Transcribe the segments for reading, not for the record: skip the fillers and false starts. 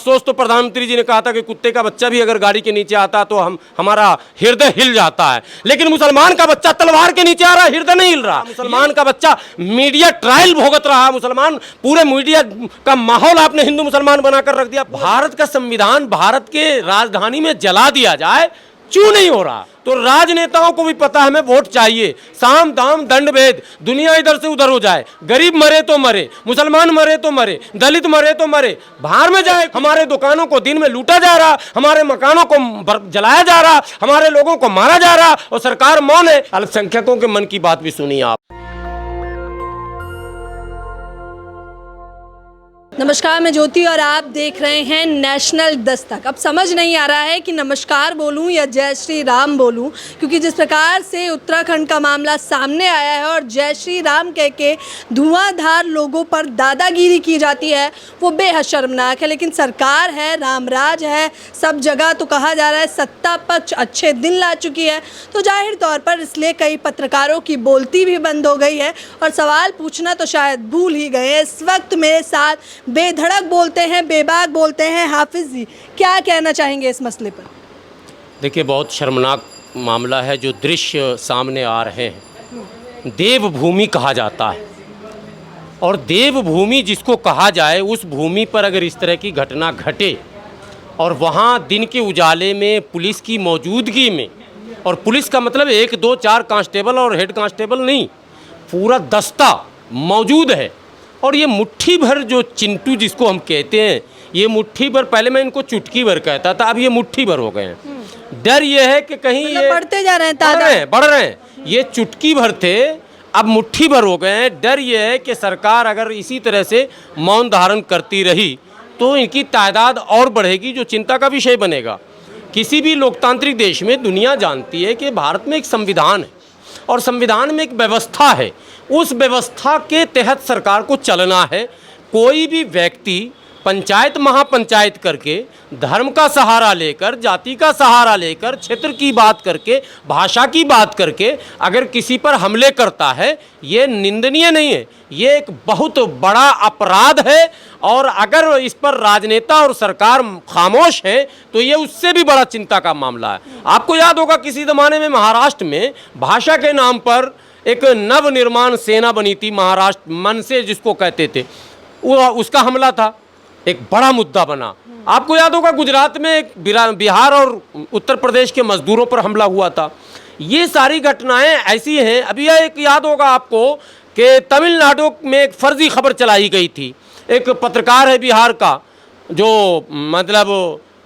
सोच तो प्रधानमंत्री जी ने कहा था कि कुत्ते का बच्चा भी अगर गाड़ी के नीचे आता तो हमारा हृदय हिल जाता है, लेकिन मुसलमान का बच्चा तलवार के नीचे आ रहा, हृदय नहीं हिल रहा। मुसलमान का बच्चा मीडिया ट्रायल भुगत रहा, मुसलमान पूरे मीडिया का माहौल आपने हिंदू मुसलमान बनाकर रख दिया। भारत का संविधान भारत के राजधानी में जला दिया जाए, क्यों नहीं हो रहा? तो राजनेताओं को भी पता है हमें वोट चाहिए, साम दाम दंड भेद, दुनिया इधर से उधर हो जाए, गरीब मरे तो मरे, मुसलमान मरे तो मरे, दलित मरे तो मरे, बाहर में जाए। हमारे दुकानों को दिन में लूटा जा रहा, हमारे मकानों को जलाया जा रहा, हमारे लोगों को मारा जा रहा और सरकार मौन है। अल्पसंख्यकों के मन की बात भी सुनिए आप। नमस्कार, मैं ज्योति और आप देख रहे हैं नेशनल दस्तक। अब समझ नहीं आ रहा है कि नमस्कार बोलूं या जय श्री राम बोलूं, क्योंकि जिस प्रकार से उत्तराखंड का मामला सामने आया है और जय श्री राम कह के धुआंधार लोगों पर दादागिरी की जाती है, वो बेहद शर्मनाक है। लेकिन सरकार है, रामराज है, सब जगह तो कहा जा रहा है सत्ता पक्ष अच्छे दिन ला चुकी है, तो जाहिर तौर पर इसलिए कई पत्रकारों की बोलती भी बंद हो गई है और सवाल पूछना तो शायद भूल ही गए हैं। इस वक्त मेरे साथ बेधड़क बोलते हैं, बेबाक बोलते हैं हाफिज जी। क्या कहना चाहेंगे इस मसले पर? देखिए, बहुत शर्मनाक मामला है जो दृश्य सामने आ रहे हैं। देवभूमि कहा जाता है और देवभूमि जिसको कहा जाए, उस भूमि पर अगर इस तरह की घटना घटे और वहाँ दिन के उजाले में पुलिस की मौजूदगी में, और पुलिस का मतलब 1 2 4 कांस्टेबल और हेड कांस्टेबल नहीं, पूरा दस्ता मौजूद है। और ये मुट्ठी भर जो चिंटू जिसको हम कहते हैं, ये मुट्ठी भर, पहले मैं इनको चुटकी भर कहता था, अब ये मुट्ठी भर हो गए हैं। डर ये है कि कहीं ये बढ़ते जा रहे हैं, बढ़ रहे हैं। ये चुटकी भर थे, अब मुट्ठी भर हो गए हैं। डर ये है कि सरकार अगर इसी तरह से मौन धारण करती रही तो इनकी तादाद और बढ़ेगी, जो चिंता का विषय बनेगा। किसी भी लोकतांत्रिक देश में दुनिया जानती है कि भारत में एक संविधान है और संविधान में एक व्यवस्था है, उस व्यवस्था के तहत सरकार को चलना है। कोई भी व्यक्ति पंचायत महापंचायत करके, धर्म का सहारा लेकर, जाति का सहारा लेकर, क्षेत्र की बात करके, भाषा की बात करके अगर किसी पर हमले करता है, ये निंदनीय नहीं है, ये एक बहुत बड़ा अपराध है। और अगर इस पर राजनेता और सरकार खामोश है तो ये उससे भी बड़ा चिंता का मामला है। आपको याद होगा किसी ज़माने में महाराष्ट्र में भाषा के नाम पर एक नवनिर्माण सेना बनी थी, महाराष्ट्र मनसे जिसको कहते थे, वो उसका हमला था, एक बड़ा मुद्दा बना। आपको याद होगा गुजरात में एक बिहार और उत्तर प्रदेश के मजदूरों पर हमला हुआ था। ये सारी घटनाएं ऐसी हैं। अभी एक याद होगा आपको कि तमिलनाडु में एक फर्जी खबर चलाई गई थी। एक पत्रकार है बिहार का, जो मतलब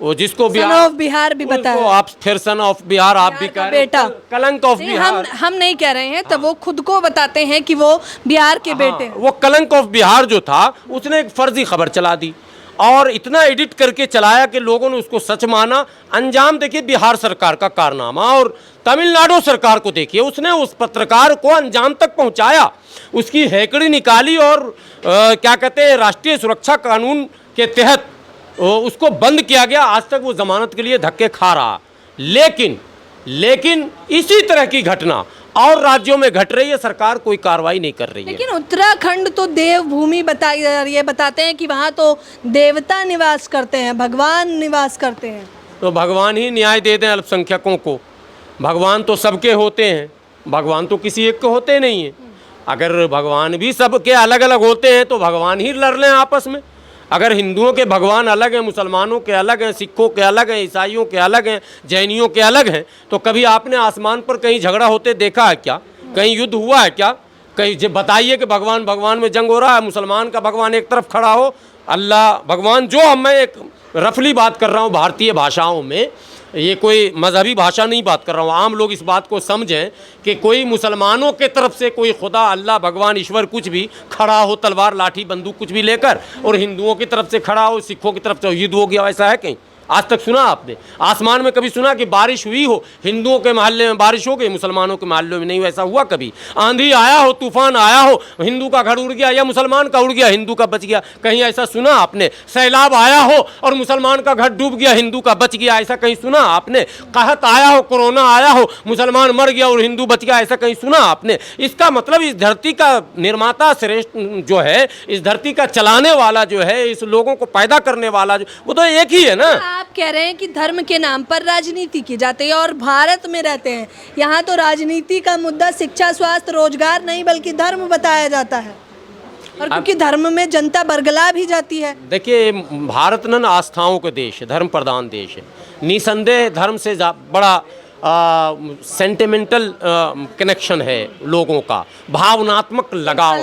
वो जिसको बिहार भी बताया, आप फिर सन ऑफ बिहार आप भी कह रहे हैं, बेटा कलंक ऑफ बिहार। हम नहीं कह रहे हैं, तब वो खुद को बताते हैं कि वो बिहार के बेटे। वो कलंक ऑफ बिहार जो था, उसने एक फर्जी खबर चला दी और इतना एडिट करके चलाया कि लोगों ने उसको सच माना। अंजाम देखिए बिहार सरकार का कारनामा, और तमिलनाडु सरकार को देखिए, उसने उस पत्रकार को अंजाम तक पहुंचाया, उसकी हैकड़ी निकाली और क्या कहते हैं, राष्ट्रीय सुरक्षा कानून के तहत उसको बंद किया गया। आज तक वो जमानत के लिए धक्के खा रहा। लेकिन इसी तरह की घटना और राज्यों में घट रही है, सरकार कोई कार्रवाई नहीं कर रही है। लेकिन उत्तराखंड तो देवभूमि बताई जा रही है, बताते हैं कि वहाँ तो देवता निवास करते हैं, भगवान निवास करते हैं। तो भगवान ही न्याय दे दें अल्पसंख्यकों को। भगवान तो सबके होते हैं, भगवान तो किसी एक के होते नहीं हैं। अगर भगवान भी सबके अलग अलग होते हैं तो भगवान ही लड़ लें आपस में। अगर हिंदुओं के भगवान अलग हैं, मुसलमानों के अलग हैं, सिखों के अलग हैं, ईसाइयों के अलग हैं, जैनियों के अलग हैं, तो कभी आपने आसमान पर कहीं झगड़ा होते देखा है क्या? कहीं युद्ध हुआ है क्या? कहीं जब बताइए कि भगवान में जंग हो रहा है, मुसलमान का भगवान एक तरफ खड़ा हो, अल्लाह भगवान, जो मैं एक रफली बात कर रहा हूँ भारतीय भाषाओं में, ये कोई मजहबी भाषा नहीं बात कर रहा हूँ, आम लोग इस बात को समझें कि कोई मुसलमानों के तरफ से कोई खुदा, अल्लाह, भगवान, ईश्वर कुछ भी खड़ा हो, तलवार लाठी बंदूक कुछ भी लेकर, और हिंदुओं की तरफ से खड़ा हो, सिखों की तरफ से युद्ध हो गया, ऐसा है कहीं? आज तक सुना आपने? आसमान में कभी सुना कि बारिश हुई हो, हिंदुओं के मोहल्ले में बारिश हो गई, मुसलमानों के मोहल्ले में नहीं? ऐसा हुआ कभी? आंधी आया हो, तूफान आया हो, हिंदू का घर उड़ गया या मुसलमान का उड़ गया, हिंदू का बच गया, कहीं ऐसा सुना आपने? सैलाब आया हो और मुसलमान का घर डूब गया, हिंदू का बच गया, ऐसा कहीं सुना आपने? कहत आया हो, कोरोना आया हो, मुसलमान मर गया और हिंदू बच गया, ऐसा कहीं सुना आपने? इसका मतलब इस धरती का निर्माता श्रेष्ठ जो है, इस धरती का चलाने वाला जो है, इस लोगों को पैदा करने वाला जो, वो तो एक ही है ना। आप कह रहे हैं कि धर्म के नाम पर राजनीति की जाती है और भारत में रहते हैं, यहाँ तो राजनीति का मुद्दा शिक्षा, स्वास्थ्य, रोजगार नहीं बल्कि धर्म बताया जाता है, और क्योंकि धर्म में जनता बरगला भी जाती है। देखिए, भारत न आस्थाओं का देश है, धर्म प्रधान देश है। निसंदेह धर्म से बड़ा सेंटिमेंटल कनेक्शन है लोगों का, भावनात्मक लगाव,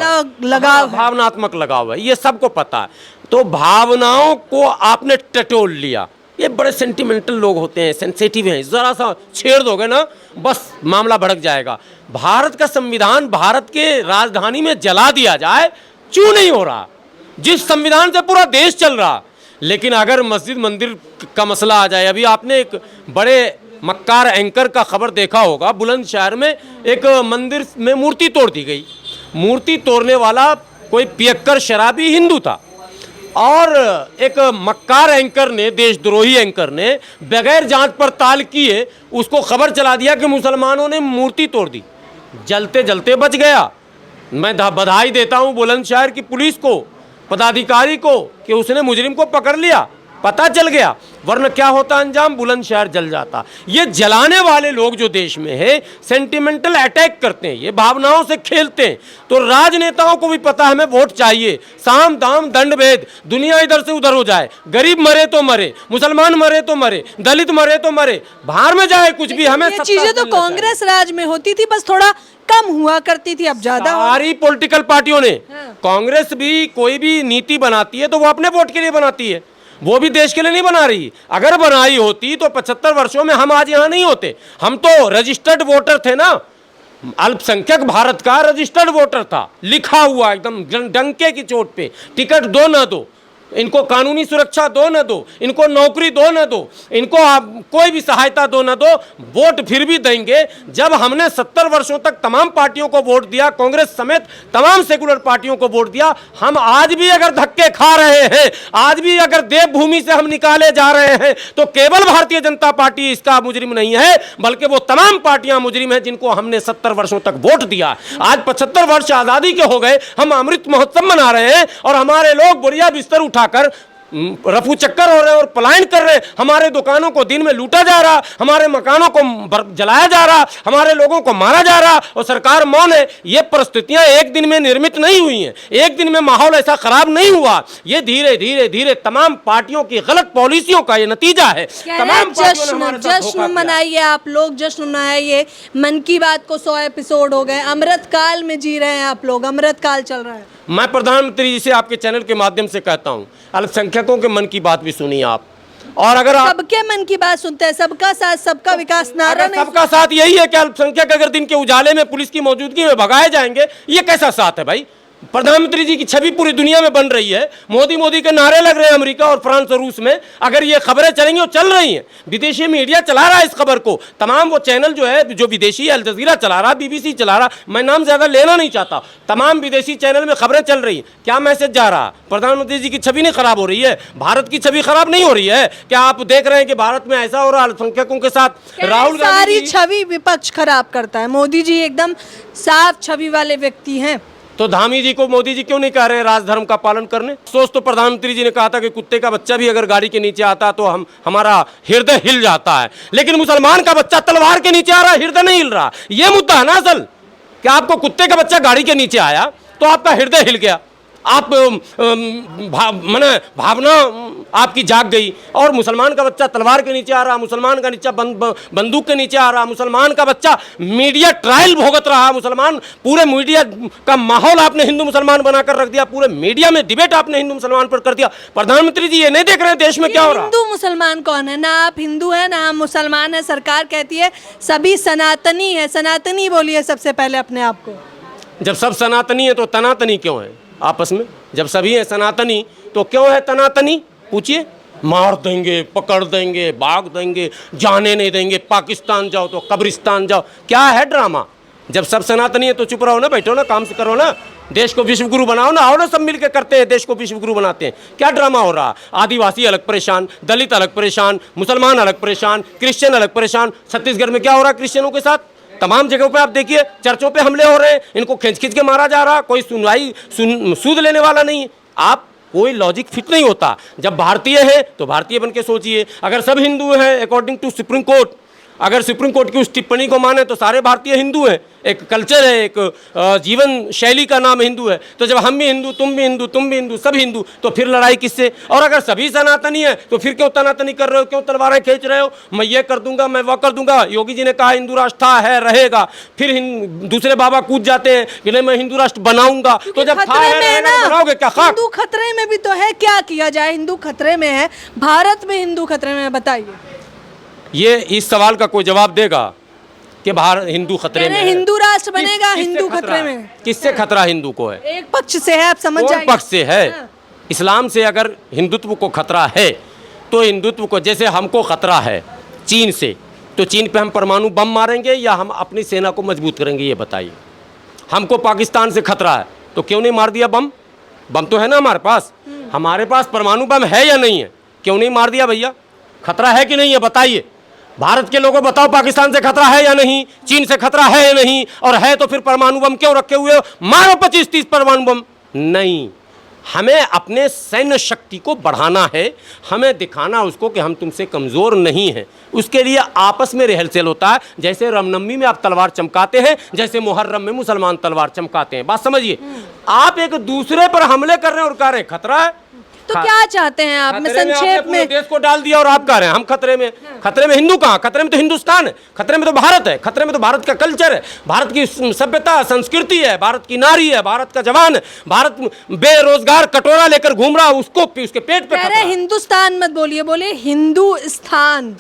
भावनात्मक लगाव है, ये सबको पता है। तो भावनाओं को आपने टटोल लिया। ये बड़े सेंटिमेंटल लोग होते हैं, सेंसिटिव हैं, ज़रा सा छेड़ दोगे ना बस मामला भड़क जाएगा। भारत का संविधान भारत के राजधानी में जला दिया जाए, क्यों नहीं हो रहा? जिस संविधान से पूरा देश चल रहा। लेकिन अगर मस्जिद मंदिर का मसला आ जाए, अभी आपने एक बड़े मक्कार एंकर का खबर देखा होगा, बुलंदशहर में एक मंदिर में मूर्ति तोड़ दी गई। मूर्ति तोड़ने वाला कोई पियक्कर शराबी हिंदू था और एक मक्कार एंकर ने, देशद्रोही एंकर ने बगैर जांच पड़ताल किए उसको खबर चला दिया कि मुसलमानों ने मूर्ति तोड़ दी। जलते जलते बच गया। मैं बधाई देता हूं बुलंदशहर की पुलिस को, पदाधिकारी को, कि उसने मुजरिम को पकड़ लिया, पता चल गया, वरना क्या होता अंजाम? बुलंदशहर जल जाता। ये जलाने वाले लोग जो देश में है, सेंटिमेंटल अटैक करते हैं, ये भावनाओं से खेलते हैं। तो राजनेताओं को भी पता है हमें वोट चाहिए, साम दाम दंड भेद, दुनिया इधर से उधर हो जाए, गरीब मरे तो मरे, मुसलमान मरे तो मरे, दलित मरे तो मरे, बाहर में जाए कुछ भी, हमें ये चीजें तो कांग्रेस राज में होती थी, बस थोड़ा कम हुआ करती थी, अब ज्यादा। सारी पॉलिटिकल पार्टियों ने, कांग्रेस भी कोई भी नीति बनाती है तो वो अपने वोट के लिए बनाती है, वो भी देश के लिए नहीं बना रही। अगर बनाई होती तो 75 वर्षों में हम आज यहाँ नहीं होते। हम तो रजिस्टर्ड वोटर थे ना, अल्पसंख्यक भारत का रजिस्टर्ड वोटर था, लिखा हुआ एकदम डंके की चोट पे। टिकट दो ना दो, इनको कानूनी सुरक्षा दो न दो, इनको नौकरी दो न दो, इनको कोई भी सहायता दो न दो, वोट फिर भी देंगे। जब हमने 70 वर्षों तक तमाम पार्टियों को वोट दिया, कांग्रेस समेत तमाम सेकुलर पार्टियों को वोट दिया, हम आज भी अगर धक्के खा रहे हैं, आज भी अगर देवभूमि से हम निकाले जा रहे हैं, तो केवल भारतीय जनता पार्टी इसका मुजरिम नहीं है, बल्कि वो तमाम पार्टियां मुजरिम हैं जिनको हमने 70 वर्षों तक वोट दिया। आज 75 वर्ष आज़ादी के हो गए, हम अमृत महोत्सव मना रहे हैं और हमारे लोग बोरिया बिस्तर उठाकर रफू चक्कर हो रहे हैं और पलायन कर रहे हैं। हमारे दुकानों को दिन में लूटा जा रहा, हमारे मकानों को जलाया जा रहा, हमारे लोगों को मारा जा रहा और सरकार मौन है। ये परिस्थितियां एक दिन में निर्मित नहीं हुई हैं, एक दिन में माहौल ऐसा खराब नहीं हुआ। ये धीरे धीरे धीरे तमाम पार्टियों की गलत पॉलिसियों का ये नतीजा है। तमाम जश्न मनाइए, आप लोग जश्न मनाइए। मन की बात को 100 एपिसोड हो गए, अमृत काल में जी रहे हैं आप लोग, अमृत काल चल रहा है। मैं प्रधानमंत्री जी से आपके चैनल के माध्यम से कहता हूं, अल्पसंख्यकों के मन की बात भी सुनिए आप। और अगर आप सबके मन की बात सुनते हैं, सबका साथ सबका विकास नारा नहीं, सबका साथ यही है कि अल्पसंख्यक अगर दिन के उजाले में पुलिस की मौजूदगी में भगाए जाएंगे, ये कैसा साथ है भाई? प्रधानमंत्री जी की छवि पूरी दुनिया में बन रही है, मोदी के नारे लग रहे हैं अमेरिका और फ्रांस और रूस में। अगर ये खबरें चलेंगी और चल रही हैं, विदेशी मीडिया चला रहा है इस खबर को, तमाम वो चैनल जो है, जो विदेशी, अल जजीरा चला रहा, BBC चला रहा, मैं नाम ज्यादा लेना नहीं चाहता, तमाम विदेशी चैनल में खबरें चल रही हैं। क्या मैसेज जा रहा? प्रधानमंत्री जी की छवि नहीं खराब हो रही है, भारत की छवि खराब नहीं हो रही है? क्या आप देख रहे हैं कि भारत में ऐसा हो रहा, अल्पसंख्यकों के साथ राहुल गांधी सारी छवि विपक्ष खराब करता है, मोदी जी एकदम साफ छवि वाले व्यक्ति हैं। तो धामी जी को मोदी जी क्यों नहीं कह रहे हैं राजधर्म का पालन करने? सोच तो प्रधानमंत्री जी ने कहा था कि कुत्ते का बच्चा भी अगर गाड़ी के नीचे आता तो हमारा हृदय हिल जाता है, लेकिन मुसलमान का बच्चा तलवार के नीचे आ रहा, हृदय नहीं हिल रहा। ये मुद्दा है ना असल, कि आपको कुत्ते का बच्चा गाड़ी के नीचे आया तो आपका हृदय हिल गया, आप भावना आपकी जाग गई। और मुसलमान का बच्चा तलवार के नीचे आ रहा, मुसलमान का नीचा बंदूक के नीचे आ रहा, मुसलमान का बच्चा मीडिया ट्रायल भुगत रहा, मुसलमान पूरे मीडिया का माहौल आपने हिंदू मुसलमान बनाकर रख दिया, पूरे मीडिया में डिबेट आपने हिंदू मुसलमान पर कर दिया। प्रधानमंत्री जी ये नहीं देख रहे हैं देश में क्या हो रहा? हिंदू मुसलमान कौन है? ना आप हिंदू है ना हम मुसलमान है। सरकार कहती है सभी सनातनी है, सनातनी बोलिए सबसे पहले अपने आप को। जब सब सनातनी है तो तनातनी क्यों है आपस में? जब सभी हैं सनातनी तो क्यों है तनातनी? पूछिए। मार देंगे, पकड़ देंगे, भाग देंगे, जाने नहीं देंगे, पाकिस्तान जाओ तो कब्रिस्तान जाओ। क्या है ड्रामा? जब सब सनातनी है तो चुप रहो ना, बैठो ना, काम से करो ना, देश को विश्व गुरु बनाओ ना, आओ ना, सब मिलकर करते हैं, देश को विश्व गुरु बनाते हैं। क्या ड्रामा हो रहा? आदिवासी अलग परेशान, दलित अलग परेशान, मुसलमान अलग परेशान, क्रिश्चियन अलग परेशान। छत्तीसगढ़ में क्या हो रहा है क्रिश्चियनों के साथ? तमाम जगहों पे आप देखिए, चर्चों पे हमले हो रहे हैं, इनको खींच खींच के मारा जा रहा, कोई सुनवाई सूद लेने वाला नहीं है। आप कोई लॉजिक फिट नहीं होता। जब भारतीय है तो भारतीय बन के सोचिए। अगर सब हिंदू हैं अकॉर्डिंग टू सुप्रीम कोर्ट, अगर सुप्रीम कोर्ट की उस टिप्पणी को माने तो सारे भारतीय हिंदू हैं। एक कल्चर है, एक जीवन शैली का नाम हिंदू है। तो जब हम भी हिंदू, तुम भी हिंदू, तुम भी हिंदू, सब हिंदू, तो फिर लड़ाई किससे? और अगर सभी सनातनी है तो फिर क्यों तनातनी कर रहे हो, क्यों तलवारें खींच रहे हो? मैं ये कर दूंगा, मैं वो कर दूंगा। योगी जी ने कहा हिंदू राष्ट्र था, है, रहेगा। फिर दूसरे बाबा कूद जाते हैं कि नहीं मैं हिंदू राष्ट्र बनाऊंगा। तो जब था है, रहेगा, बनाओगे क्या? खाक। हिंदू खतरे में भी तो है, क्या किया जाए? हिंदू खतरे में है, भारत में हिंदू खतरे में है, बताइए। ये इस सवाल का कोई जवाब देगा कि भारत हिंदू खतरे में है? हिंदू राष्ट्र बनेगा, हिंदू खतरे में। किससे खतरा हिंदू को है? एक पक्ष से है, आप समझ जाइए। पक्ष से है? इस्लाम से अगर हिंदुत्व को खतरा है तो हिंदुत्व को, जैसे हमको खतरा है चीन से, तो चीन पे हम परमाणु बम मारेंगे या हम अपनी सेना को मजबूत करेंगे? ये बताइए। हमको पाकिस्तान से खतरा है तो क्यों नहीं मार दिया बम? बम तो है ना हमारे पास। हमारे पास परमाणु बम है या नहीं है? क्यों नहीं मार दिया भैया? खतरा है कि नहीं है बताइए। भारत के लोगों बताओ, पाकिस्तान से खतरा है या नहीं? चीन से खतरा है या नहीं? और है तो फिर परमाणु बम क्यों रखे हुए हो? मारो 25-30 परमाणु बम। नहीं, हमें अपने सैन्य शक्ति को बढ़ाना है, हमें दिखाना उसको कि हम तुमसे कमज़ोर नहीं हैं। उसके लिए आपस में रिहर्सल होता है। जैसे रामनवमी में आप तलवार चमकाते हैं, जैसे मुहर्रम में मुसलमान तलवार चमकाते हैं। बात समझिए। आप एक दूसरे पर हमले कर रहे हैं और कह रहे हैं खतरा है। तो क्या चाहते हैं आप? मैं संक्षेप में देश को डाल दिया और आप कह रहे हैं हम खतरे में। खतरे में हिंदू कहाँ? खतरे में तो हिंदुस्तान है, खतरे में तो भारत है, खतरे में तो भारत का कल्चर है, भारत की सभ्यता संस्कृति है, भारत की नारी है, भारत का जवान है। भारत बेरोजगार कटोरा लेकर घूम रहा, उसको उसके पेट पे खतरा। हिंदुस्तान मत बोलिए, बोले हिंदुस्तान।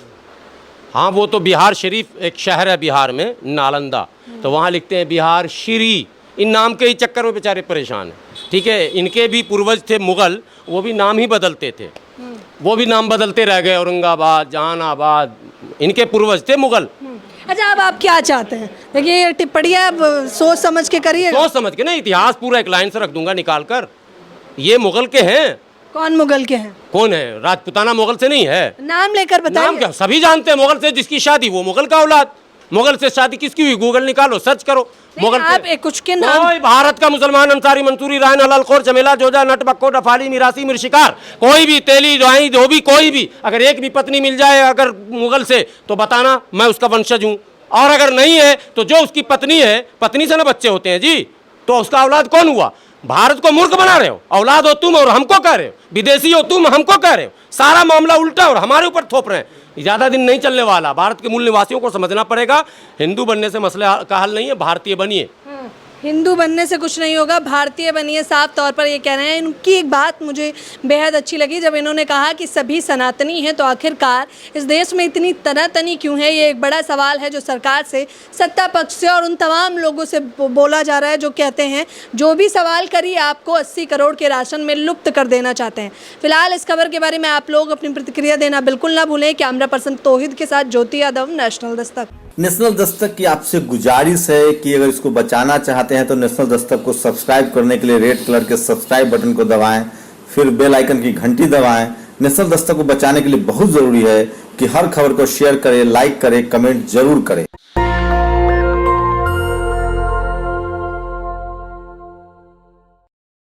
हाँ, वो तो बिहार शरीफ एक शहर है बिहार में, नालंदा, तो वहाँ लिखते हैं बिहार श्री। इन नाम के ही चक्कर में बेचारे परेशान हैं। ठीक है, इनके भी पूर्वज थे मुगल, वो भी नाम ही बदलते थे, वो भी नाम बदलते रह गए, औरंगाबाद, जहानाबाद, इनके पूर्वज थे मुगल। अच्छा, अब आप क्या चाहते हैं? देखिए टिप्पणियाँ आप सोच समझ के करिए। सोच समझ के नहीं, इतिहास पूरा एक लाइन से रख दूंगा निकाल कर। ये मुगल के हैं। कौन मुगल के हैं? कौन है? राजपुताना मुगल से नहीं है। नाम लेकर बताइए। नाम क्या? सभी जानते हैं। मुगल से जिसकी शादी वो मुगल का औलाद। मुगल से शादी किसकी हुई? गूगल निकालो, सर्च करो। मुगल आप कुछ के नाम। कोई भारत का मुसलमान, अंसारी, मंसूरी, रायन, हलालखोर, चमेला, जोजा, नट, बक्को, डफाली, मिरासी, मिर्शिकार, कोई भी, तेली, जोई, धोबी, कोई भी, अगर एक भी पत्नी मिल जाए अगर मुगल से तो बताना मैं उसका वंशज हूँ। और अगर नहीं है तो जो उसकी पत्नी है, पत्नी से ना बच्चे होते हैं जी, तो उसका औलाद कौन हुआ? भारत को मूर्ख बना रहे हो। औलाद हो तुम और हमको कह रहे हो, विदेशी हो तुम, हमको कह रहे हो। सारा मामला उल्टा और हमारे ऊपर थोप रहे हैं। ज़्यादा दिन नहीं चलने वाला। भारत के मूल निवासियों को समझना पड़ेगा, हिंदू बनने से मसले का हल नहीं है, भारतीय बनिए। हिंदू बनने से कुछ नहीं होगा, भारतीय बनिए, साफ तौर पर ये कह रहे हैं। इनकी एक बात मुझे बेहद अच्छी लगी जब इन्होंने कहा कि सभी सनातनी हैं, तो आखिरकार इस देश में इतनी तनातनी क्यों है? ये एक बड़ा सवाल है जो सरकार से, सत्ता पक्ष से और उन तमाम लोगों से बोला जा रहा है जो कहते हैं जो भी सवाल करिए आपको 80 करोड़ के राशन में लुप्त कर देना चाहते हैं। फिलहाल इस खबर के बारे में आप लोग अपनी प्रतिक्रिया देना बिल्कुल ना भूलें। कैमरा पर्सन तौहीद के साथ ज्योति यादव, नेशनल दस्तक। नेशनल दस्तक की आपसे गुजारिश है कि अगर इसको बचाना चाहते हैं तो नेशनल दस्तक को सब्सक्राइब करने के लिए रेड कलर के सब्सक्राइब बटन को दबाएं, फिर बेल आइकन की घंटी दबाएं। नेशनल दस्तक को बचाने के लिए बहुत जरूरी है कि हर खबर को शेयर करें, लाइक करें, कमेंट जरूर करें।